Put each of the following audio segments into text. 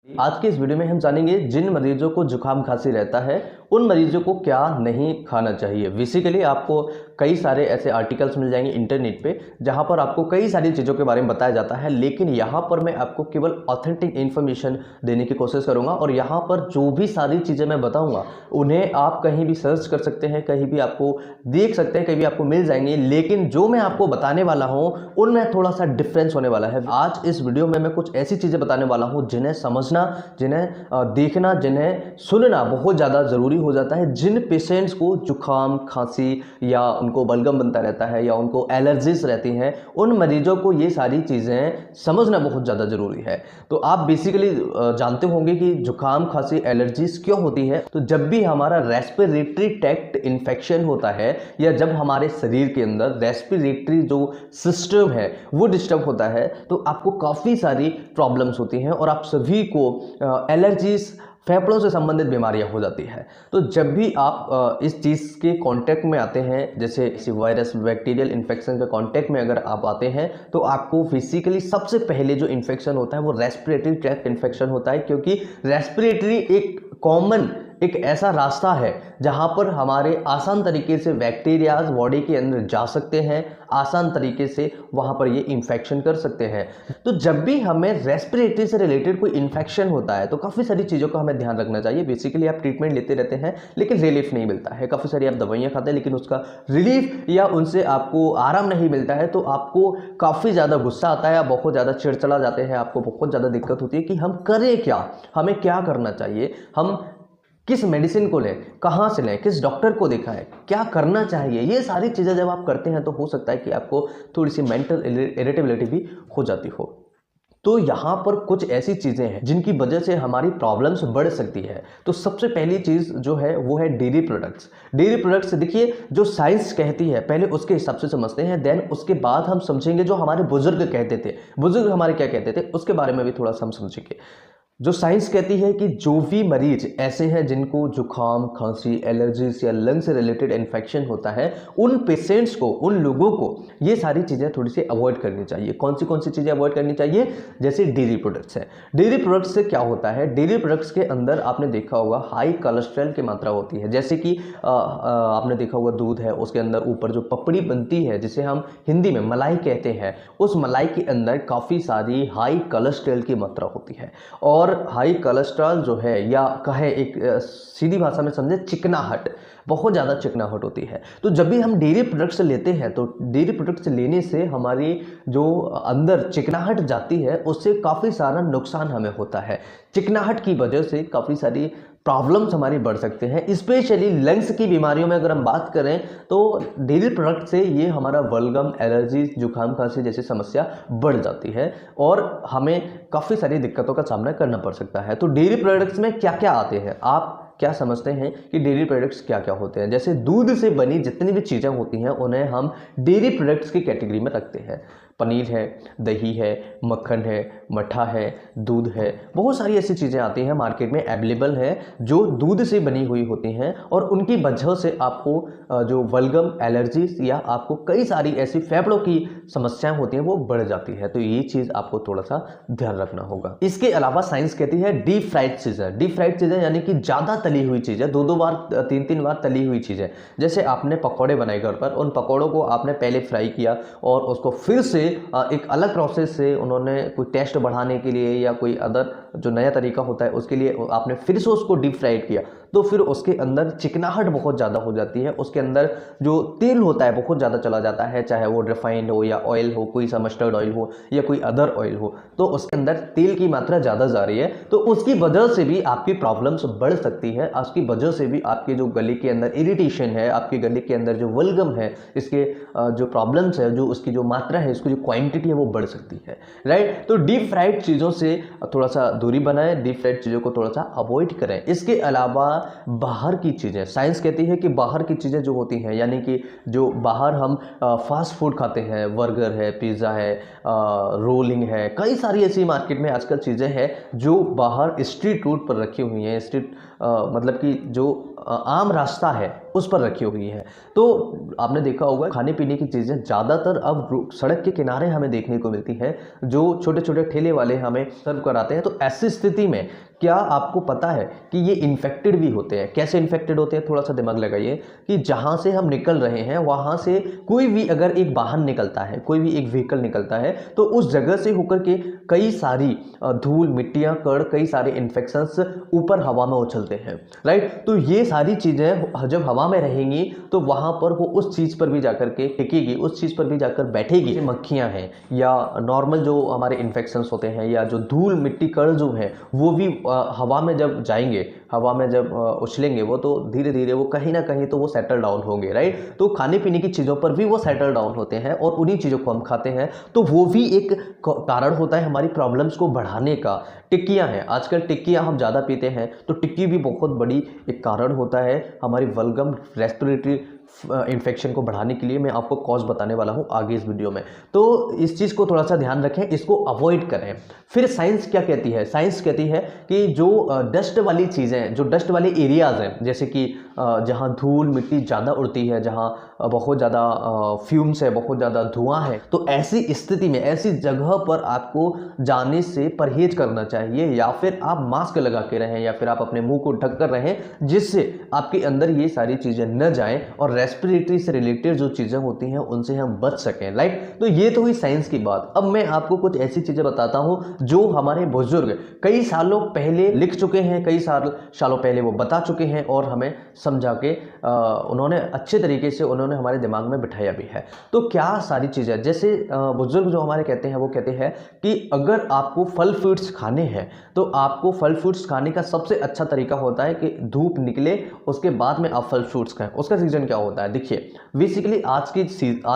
आज के इस वीडियो में हम जानेंगे जिन मरीजों को जुकाम खांसी रहता है उन मरीजों को क्या नहीं खाना चाहिए। बेसिकली आपको कई सारे ऐसे आर्टिकल्स मिल जाएंगे इंटरनेट पे जहां पर आपको कई सारी चीज़ों के बारे में बताया जाता है, लेकिन यहां पर मैं आपको केवल ऑथेंटिक इन्फॉर्मेशन देने की कोशिश करूंगा। और यहां पर जो भी सारी चीज़ें मैं बताऊंगा उन्हें आप कहीं भी सर्च कर सकते हैं, कहीं भी आपको देख सकते हैं, कहीं भी आपको मिल जाएंगे, लेकिन जो मैं आपको बताने वाला हूँ उनमें थोड़ा सा डिफरेंस होने वाला है। आज इस वीडियो में मैं कुछ ऐसी चीज़ें बताने वाला हूँ जिन्हें समझना, जिन्हें देखना, जिन्हें सुनना बहुत ज़्यादा ज़रूरी हो जाता है। जिन पेशेंट्स को जुकाम खांसी या उनको बलगम बनता रहता है या उनको एलर्जीज रहती हैं, उन मरीजों को ये सारी चीज़ें समझना बहुत ज़्यादा ज़रूरी है। तो आप बेसिकली जानते होंगे कि जुकाम खांसी एलर्जीज क्यों होती है। तो जब भी हमारा रेस्पिरेटरी ट्रैक्ट इन्फेक्शन होता है या जब हमारे शरीर के अंदर रेस्पिरेटरी जो सिस्टम है वो डिस्टर्ब होता है तो आपको काफ़ी सारी प्रॉब्लम्स होती हैं और आप सभी को एलर्जीज, फेफड़ों से संबंधित बीमारियां हो जाती है। तो जब भी आप इस चीज़ के कांटेक्ट में आते हैं, जैसे किसी वायरस बैक्टीरियल इन्फेक्शन के कांटेक्ट में अगर आप आते हैं तो आपको फिजिकली सबसे पहले जो इन्फेक्शन होता है वो रेस्पिरेटरी ट्रैक्ट इन्फेक्शन होता है, क्योंकि रेस्पिरेटरी एक कॉमन एक ऐसा रास्ता है जहां पर हमारे आसान तरीके से बैक्टीरियाज बॉडी के अंदर जा सकते हैं, आसान तरीके से वहां पर ये इन्फेक्शन कर सकते हैं। तो जब भी हमें रेस्पिरेटरी से रिलेटेड कोई इन्फेक्शन होता है तो काफ़ी सारी चीज़ों का हमें ध्यान रखना चाहिए। बेसिकली आप ट्रीटमेंट लेते रहते हैं लेकिन रिलीफ नहीं मिलता है, काफ़ी सारी आप दवाइयाँ खाते हैं लेकिन उसका रिलीफ या उनसे आपको आराम नहीं मिलता है, तो आपको काफ़ी ज़्यादा गुस्सा आता है, बहुत ज़्यादा चिड़चिड़ा जाते हैं, आपको बहुत ज़्यादा दिक्कत होती है कि हम करें क्या, हमें क्या करना चाहिए, हम किस मेडिसिन को लें, कहाँ से लें, किस डॉक्टर को दिखाएं, क्या करना चाहिए। ये सारी चीज़ें जब आप करते हैं तो हो सकता है कि आपको थोड़ी सी मेंटल इरिटेबिलिटी भी हो जाती हो। तो यहाँ पर कुछ ऐसी चीज़ें हैं जिनकी वजह से हमारी प्रॉब्लम्स बढ़ सकती है। तो सबसे पहली चीज़ जो है वो है डेयरी प्रोडक्ट्स। डेयरी प्रोडक्ट्स देखिए जो साइंस कहती है पहले उसके हिसाब से समझते हैं, देन उसके बाद हम समझेंगे जो हमारे बुजुर्ग कहते थे, बुजुर्ग हमारे क्या कहते थे उसके बारे में भी थोड़ा सा हम समझेंगे। जो साइंस कहती है कि जो भी मरीज ऐसे हैं जिनको जुकाम खांसी एलर्जीज या लंग से रिलेटेड इन्फेक्शन होता है, उन पेशेंट्स को, उन लोगों को ये सारी चीज़ें थोड़ी सी अवॉइड करनी चाहिए। कौन सी चीज़ें अवॉइड करनी चाहिए? जैसे डेयरी प्रोडक्ट्स है। डेयरी प्रोडक्ट्स से क्या होता है, डेयरी प्रोडक्ट्स के अंदर आपने देखा होगा हाई कोलेस्ट्रॉल की मात्रा होती है। जैसे कि आपने देखा होगा दूध है, उसके अंदर ऊपर जो पपड़ी बनती है जिसे हम हिंदी में मलाई कहते हैं, उस मलाई के अंदर काफ़ी सारी हाई कोलेस्ट्रॉल की मात्रा होती है। और हाई कोलेस्ट्रॉल जो है, या कहे एक सीधी भाषा में समझे, चिकनाहट, बहुत ज़्यादा चिकनाहट होती है। तो जब भी हम डेयरी प्रोडक्ट्स लेते हैं तो डेयरी प्रोडक्ट्स लेने से हमारी जो अंदर चिकनाहट जाती है उससे काफ़ी सारा नुकसान हमें होता है। चिकनाहट की वजह से काफ़ी सारी प्रॉब्लम्स हमारी बढ़ सकते हैं, स्पेशली लंग्स की बीमारियों में अगर हम बात करें तो डेयरी प्रोडक्ट से ये हमारा बलगम, एलर्जी, जुकाम खांसी जैसी समस्या बढ़ जाती है और हमें काफ़ी सारी दिक्कतों का सामना करना पड़ सकता है। तो डेयरी प्रोडक्ट्स में क्या क्या आते हैं, आप क्या समझते हैं कि डेयरी प्रोडक्ट्स क्या क्या होते हैं? जैसे दूध से बनी जितनी भी चीज़ें होती हैं उन्हें हम डेयरी प्रोडक्ट्स की कैटेगरी में रखते हैं। पनीर है, दही है, मक्खन है, मट्ठा है, दूध है, बहुत सारी ऐसी चीज़ें आती हैं मार्केट में अवेलेबल है जो दूध से बनी हुई होती हैं और उनकी वजह से आपको जो बलगम, एलर्जीज या आपको कई सारी ऐसी फेफड़ों की समस्याएं होती हैं वो बढ़ जाती है। तो ये चीज़ आपको थोड़ा सा ध्यान रखना होगा। इसके अलावा साइंस कहती है डीप फ्राइड चीज़ें। डीप फ्राइड चीज़ें यानी कि ज़्यादा तली हुई चीज़ें, दो बार, तीन बार तली हुई चीज़ें। जैसे आपने पकौड़े बनाए घर पर, उन पकौड़ों को आपने पहले फ्राई किया और उसको फिर से एक अलग प्रोसेस से उन्होंने कोई टेस्ट बढ़ाने के लिए या कोई अदर जो नया तरीका होता है उसके लिए आपने फिर से उसको डीप फ्राइड किया, तो फिर उसके अंदर चिकनाहट बहुत ज़्यादा हो जाती है। उसके अंदर जो तेल होता है बहुत ज़्यादा चला जाता है, चाहे वो रिफाइंड हो या ऑयल हो, कोई सा मस्टर्ड ऑयल हो या कोई अदर ऑयल हो, तो उसके अंदर तेल की मात्रा ज़्यादा जा रही है। तो उसकी वजह से भी आपकी प्रॉब्लम्स बढ़ सकती है। उसकी वजह से भी आपके जो गले के अंदर इरिटेशन है, आपके गले के अंदर जो वल्गम है, इसके जो प्रॉब्लम्स है, जो उसकी जो मात्रा है, इसकी जो क्वांटिटी है वो बढ़ सकती है, राइट। तो डीप फ्राइड चीज़ों से थोड़ा सा दूरी बनाएं, डीप फ्राइड चीज़ों को थोड़ा सा अवॉइड करें। इसके अलावा बाहर की चीज़ें, साइंस कहती है कि बाहर की चीज़ें जो होती हैं, यानी कि जो बाहर हम फास्ट फूड खाते हैं, बर्गर है, पिज़्ज़ा है, रोलिंग है, कई सारी ऐसी मार्केट में आजकल चीज़ें हैं जो बाहर स्ट्रीट फूड पर रखी हुई हैं। मतलब कि जो आम रास्ता है उस पर रखी हुई है। तो आपने देखा होगा खाने पीने की चीज़ें ज़्यादातर अब सड़क के किनारे हमें देखने को मिलती है, जो छोटे छोटे ठेले वाले हमें सर्व कराते हैं। तो ऐसी स्थिति में क्या आपको पता है कि ये इन्फेक्टेड भी होते हैं? कैसे इन्फेक्टेड होते हैं, थोड़ा सा दिमाग लगाइए कि जहाँ से हम निकल रहे हैं वहाँ से कोई भी अगर एक वाहन निकलता है, कोई भी एक व्हीकल निकलता है, तो उस जगह से होकर के कई सारी धूल, मिट्टियाँ, कण, कई सारे इन्फेक्शंस ऊपर हवा में उछलते हैं, राइट। तो ये सारी चीज़ें जब हवा में रहेंगी तो वहाँ पर वो उस चीज़ पर भी जाकर के टिकेगी, उस चीज़ पर भी जाकर बैठेगी। मक्खियाँ हैं या नॉर्मल जो हमारे इन्फेक्शंस होते हैं या जो धूल, मिट्टी, कण जो है वो भी हवा में जब जाएंगे, हवा में जब उछलेंगे वो, तो धीरे धीरे वो कहीं ना कहीं तो वो सेटल डाउन होंगे, राइट। तो खाने पीने की चीज़ों पर भी वो सेटल डाउन होते हैं और उन्हीं चीज़ों को हम खाते हैं, तो वो भी एक कारण होता है हमारी प्रॉब्लम्स को बढ़ाने का। टिक्कियाँ हैं, आजकल टिक्कियाँ हम ज़्यादा पीते हैं, तो टिक्की भी बहुत बड़ी एक कारण होता है हमारी वल्गम रेस्पिरेटरी इन्फेक्शन को बढ़ाने के लिए। मैं आपको कॉज बताने वाला हूँ आगे इस वीडियो में, तो इस चीज़ को थोड़ा सा ध्यान रखें, इसको अवॉइड करें। फिर साइंस क्या कहती है? साइंस कहती है कि जो डस्ट वाली चीज़ें, जो डस्ट वाले एरियाज़ हैं, जैसे कि जहाँ धूल मिट्टी ज़्यादा उड़ती है, जहाँ बहुत ज़्यादा फ्यूम्स है, बहुत ज़्यादा धुआं है, तो ऐसी स्थिति में, ऐसी जगह पर आपको जाने से परहेज करना चाहिए, या फिर आप मास्क लगा के रहें, या फिर आप अपने मुंह को ढक कर रहें, जिससे आपके अंदर ये सारी चीज़ें न जाएं और रेस्पिरेटरी से रिलेटेड जो चीज़ें होती हैं उनसे हम बच सकें, राइट। तो ये तो हुई साइंस की बात। अब मैं आपको कुछ ऐसी चीज़ें बताता हूँ जो हमारे बुजुर्ग कई सालों पहले लिख चुके हैं, कई सालों पहले वो बता चुके हैं और हमें समझा के उन्होंने अच्छे तरीके से उन्होंने हमारे दिमाग में बिठाया भी है। तो क्या सारी चीज़ें, जैसे बुजुर्ग जो हमारे कहते हैं, वो कहते हैं कि अगर आपको फल फ्रूट्स खाने हैं तो आपको फल फ्रूट्स खाने का सबसे अच्छा तरीका होता है कि धूप निकले उसके बाद में आप फल फ्रूट्स खाएं। उसका रीज़न क्या होता है? देखिए, बेसिकली आज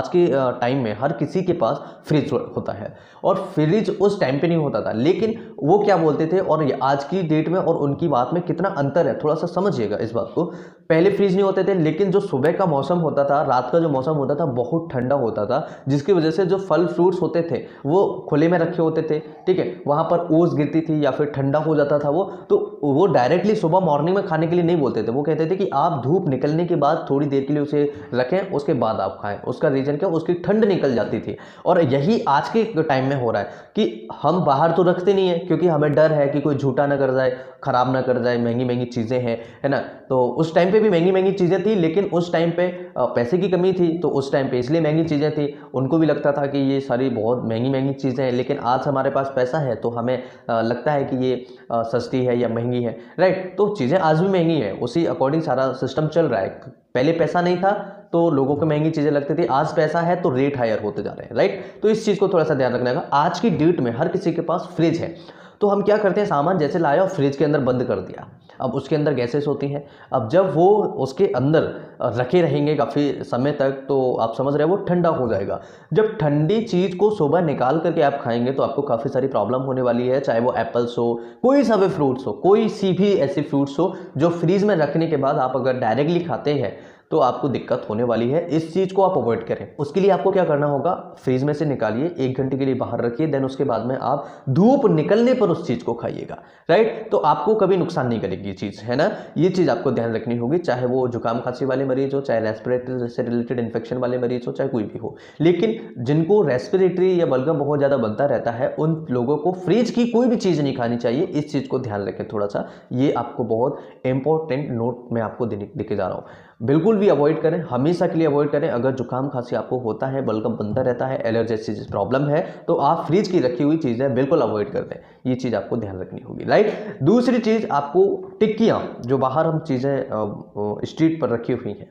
के टाइम में हर किसी के पास फ्रिज होता है, और फ्रिज उस टाइम पे नहीं होता था, लेकिन वो क्या बोलते थे और आज की डेट में और उनकी बात में कितना अंतर है, थोड़ा सा समझिएगा इस बात को। पहले फ्रिज नहीं होते थे, लेकिन जो सुबह का मौसम होता था, रात का जो मौसम होता था, बहुत ठंडा होता था, जिसकी वजह से जो फल फ्रूट्स होते थे वो खुले में रखे होते थे, ठीक है। वहाँ पर ओस गिरती थी या फिर ठंडा हो जाता था वो, तो वो डायरेक्टली सुबह मॉर्निंग में खाने के लिए नहीं बोलते थे। वो कहते थे कि आप धूप निकलने के बाद थोड़ी देर के लिए उसे रखें, उसके बाद आप खाएं। उसका रीज़न क्या? उसकी ठंड निकल जाती थी। और यही आज के टाइम में हो रहा है कि हम बाहर तो रखते नहीं है, क्योंकि हमें डर है कि कोई झूठा ना कर जाए, ख़राब ना कर जाए, महंगी महंगी चीज़ें हैं, है ना। तो उस टाइम पे भी महंगी महंगी चीज़ें थी, लेकिन उस टाइम पे पैसे की कमी थी, तो उस टाइम पे इसलिए महंगी चीज़ें थी। उनको भी लगता था कि ये सारी बहुत महंगी महंगी चीज़ें हैं, लेकिन आज हमारे पास पैसा है तो हमें लगता है कि ये सस्ती है या महंगी है, राइट। तो चीज़ें आज भी महंगी है, उसी अकॉर्डिंग सारा सिस्टम चल रहा है। पहले पैसा नहीं था तो लोगों को महंगी चीज़ें लगती थी, आज पैसा है तो रेट हायर होते जा रहे हैं, राइट। तो इस चीज़ को थोड़ा सा ध्यान रखना है। आज की डेट में हर किसी के पास फ्रिज है, तो हम क्या करते हैं, सामान जैसे लाया और फ्रिज के अंदर बंद कर दिया। अब उसके अंदर गैसेस होती हैं, अब जब वो उसके अंदर रखे रहेंगे काफ़ी समय तक, तो आप समझ रहे हैं वो ठंडा हो जाएगा। जब ठंडी चीज़ को सुबह निकाल करके आप खाएंगे तो आपको काफ़ी सारी प्रॉब्लम होने वाली है, चाहे वो एप्पल्स हो, कोई सा भी फ्रूट्स हो, कोई सी भी ऐसी फ्रूट्स हो जो फ्रीज में रखने के बाद आप अगर डायरेक्टली खाते हैं तो आपको दिक्कत होने वाली है। इस चीज़ को आप अवॉइड करें। उसके लिए आपको क्या करना होगा, फ्रीज में से निकालिए, 1 घंटे के लिए बाहर रखिए, देन उसके बाद में आप धूप निकलने पर उस चीज़ को खाइएगा, राइट। तो आपको कभी नुकसान नहीं करेगी ये चीज़, है ना। ये चीज़ आपको ध्यान रखनी होगी, चाहे वो जुकाम खांसी वाले मरीज हो, चाहे रेस्पिरेटरी से रिलेटेड इन्फेक्शन वाले मरीज हो, चाहे कोई भी हो। लेकिन जिनको रेस्पिरेटरी या बलगम बहुत ज़्यादा बनता रहता है, उन लोगों को फ्रिज की कोई भी चीज़ नहीं खानी चाहिए। इस चीज़ को ध्यान रखें थोड़ा सा, ये आपको बहुत इंपॉर्टेंट नोट मैं आपको देके जा रहा हूँ। बिल्कुल भी अवॉइड करें, हमेशा के लिए अवॉइड करें। अगर जुकाम खांसी आपको होता है, बलगम बनता रहता है, एलर्जी जैसी प्रॉब्लम है, तो आप फ्रिज की रखी हुई चीज़ें बिल्कुल अवॉइड कर दें। ये चीज़ आपको ध्यान रखनी होगी, राइट। दूसरी चीज़, आपको टिक्कियाँ, जो बाहर हम चीज़ें स्ट्रीट पर रखी हुई हैं,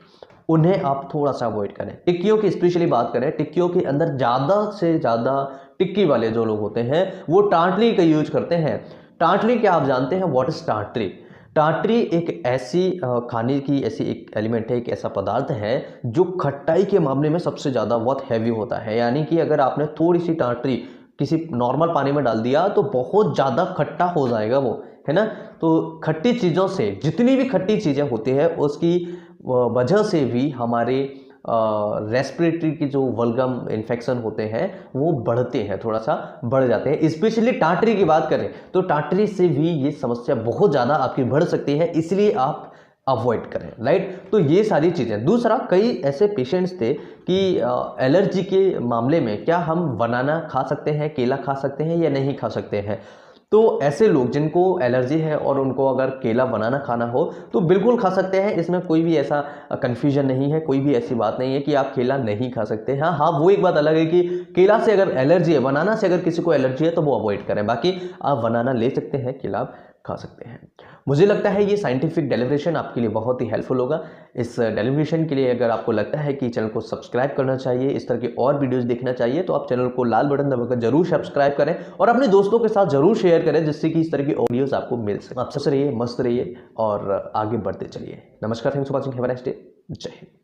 उन्हें आप थोड़ा सा अवॉइड करें। टिक्कियों की स्पेशली बात करें, टिक्कियों के अंदर ज़्यादा से ज़्यादा टिक्की वाले जो लोग होते हैं वो टाटली का यूज करते हैं। टाटली क्या आप जानते हैं? What is टाटली? टाटरी एक ऐसी खाने की ऐसी एक एलिमेंट है, एक ऐसा पदार्थ है जो खट्टाई के मामले में सबसे ज़्यादा बहुत हैवी होता है। यानी कि अगर आपने थोड़ी सी टाटरी किसी नॉर्मल पानी में डाल दिया तो बहुत ज़्यादा खट्टा हो जाएगा वो, है ना। तो खट्टी चीज़ों से, जितनी भी खट्टी चीज़ें होती है उसकी वजह से भी हमारे रेस्पिरेटरी की जो वल्गम इन्फेक्शन होते हैं वो बढ़ते हैं, थोड़ा सा बढ़ जाते हैं। स्पेशली टाटरी की बात करें तो टाटरी से भी ये समस्या बहुत ज़्यादा आपकी बढ़ सकती है। इसलिए आप अवॉइड करें, राइट। तो ये सारी चीज़ें। दूसरा, कई ऐसे पेशेंट्स थे कि एलर्जी के मामले में क्या हम बनाना खा सकते हैं, केला खा सकते हैं या नहीं खा सकते हैं। तो ऐसे लोग जिनको एलर्जी है और उनको अगर केला बनाना खाना हो तो बिल्कुल खा सकते हैं, इसमें कोई भी ऐसा कन्फ्यूजन नहीं है, कोई भी ऐसी बात नहीं है कि आप केला नहीं खा सकते हैं। हाँ, वो एक बात अलग है कि केला से अगर एलर्जी है, बनाना से अगर किसी को एलर्जी है तो वो अवॉइड करें, बाकी आप बनाना ले सकते हैं, केला आप खा सकते हैं। मुझे लगता है ये साइंटिफिक डेलिब्रेशन आपके लिए बहुत ही हेल्पफुल होगा। इस डेलिब्रेशन के लिए अगर आपको लगता है कि चैनल को सब्सक्राइब करना चाहिए, इस तरह की और वीडियोस देखना चाहिए, तो आप चैनल को लाल बटन दबाकर जरूर सब्सक्राइब करें और अपने दोस्तों के साथ जरूर शेयर करें, जिससे कि इस तरह की ऑडियोज आपको मिल सके। आप सबसे रहिए, मस्त रहिए और आगे बढ़ते चलिए। नमस्कार, thanks for watching, have a nice day, जय हिंद।